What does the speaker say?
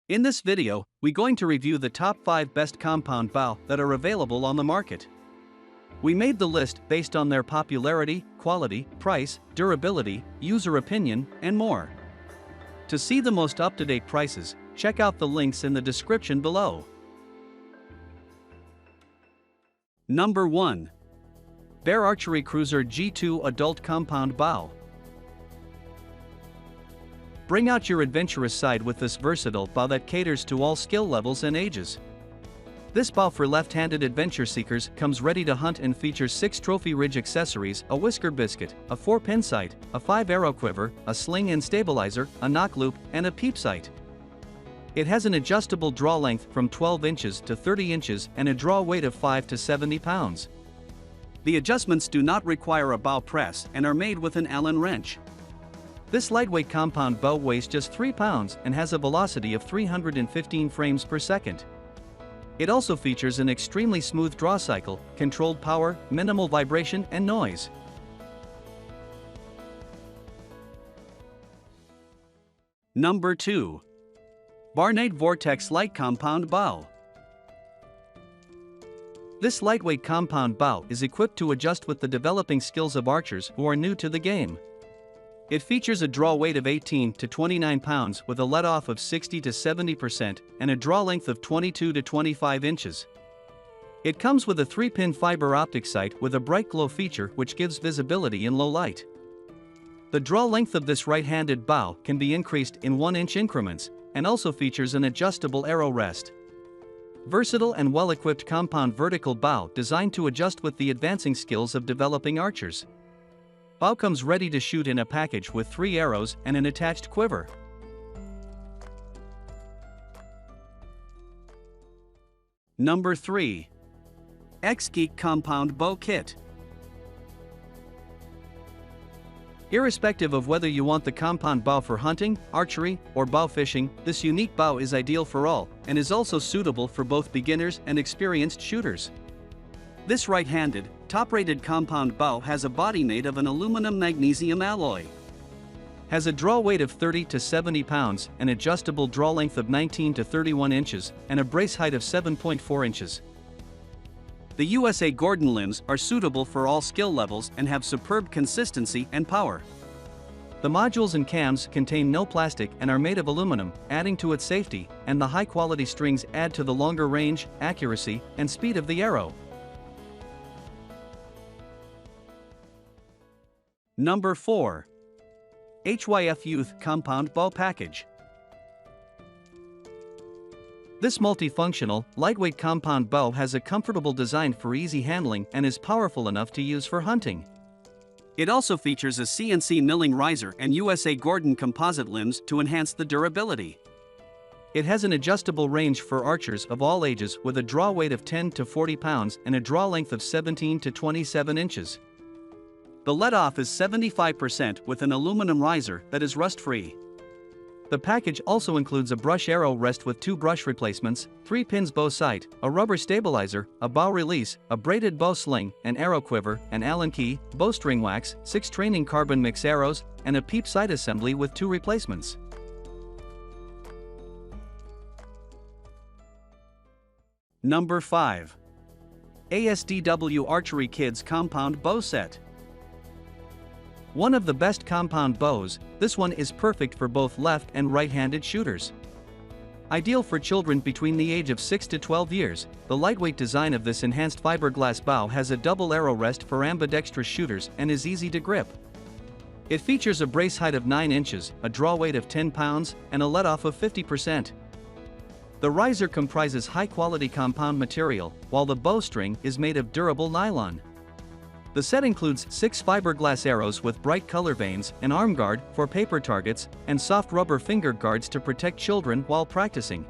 In this video, we're going to review the top 5 best compound bow that are available on the market. We made the list based on their popularity, quality, price, durability, user opinion, and more. To see the most up-to-date prices, check out the links in the description below. Number 1. Bear Archery Cruzer G2 Adult Compound Bow. Bring out your adventurous side with this versatile bow that caters to all skill levels and ages. This bow for left-handed adventure seekers comes ready to hunt and features 6 trophy ridge accessories: a whisker biscuit, a 4-pin sight, a 5-arrow quiver, a sling and stabilizer, a knock loop, and a peep sight. It has an adjustable draw length from 12 inches to 30 inches and a draw weight of 5 to 70 pounds. The adjustments do not require a bow press and are made with an Allen wrench. This lightweight compound bow weighs just 3 pounds and has a velocity of 315 frames per second. It also features an extremely smooth draw cycle, controlled power, minimal vibration and noise. Number 2. Barnett Vortex Lite Compound Bow. This lightweight compound bow is equipped to adjust with the developing skills of archers who are new to the game. It features a draw weight of 18 to 29 pounds with a let-off of 60 to 70% and a draw length of 22 to 25 inches. It comes with a 3-pin fiber optic sight with a bright glow feature which gives visibility in low light. The draw length of this right-handed bow can be increased in 1-inch increments and also features an adjustable arrow rest. Versatile and well-equipped compound vertical bow designed to adjust with the advancing skills of developing archers. Bow comes ready to shoot in a package with 3 arrows and an attached quiver. Number 3. XGeek Compound Bow Kit. Irrespective of whether you want the compound bow for hunting, archery, or bow fishing, this unique bow is ideal for all, and is also suitable for both beginners and experienced shooters. This right-handed, top-rated compound bow has a body made of an aluminum magnesium alloy. Has a draw weight of 30 to 70 pounds, an adjustable draw length of 19 to 31 inches, and a brace height of 7.4 inches. The USA Gordon limbs are suitable for all skill levels and have superb consistency and power. The modules and cams contain no plastic and are made of aluminum, adding to its safety, and the high-quality strings add to the longer range, accuracy, and speed of the arrow. Number 4. HYF Youth Compound Bow Package. This multifunctional, lightweight compound bow has a comfortable design for easy handling and is powerful enough to use for hunting. It also features a CNC milling riser and USA Gordon composite limbs to enhance the durability. It has an adjustable range for archers of all ages with a draw weight of 10 to 40 pounds and a draw length of 17 to 27 inches. The let-off is 75% with an aluminum riser that is rust-free. The package also includes a brush arrow rest with 2 brush replacements, 3 pins bow sight, a rubber stabilizer, a bow release, a braided bow sling, an arrow quiver, an Allen key, bowstring wax, 6 training carbon mix arrows, and a peep sight assembly with 2 replacements. Number 5. ASDW Archery Kids Compound Bow Set. One of the best compound bows, this one is perfect for both left and right-handed shooters. Ideal for children between the age of 6 to 12 years, the lightweight design of this enhanced fiberglass bow has a double arrow rest for ambidextrous shooters and is easy to grip. It features a brace height of 9 inches, a draw weight of 10 pounds, and a let-off of 50%. The riser comprises high-quality compound material, while the bowstring is made of durable nylon. The set includes 6 fiberglass arrows with bright color veins, an arm guard for paper targets, and soft rubber finger guards to protect children while practicing.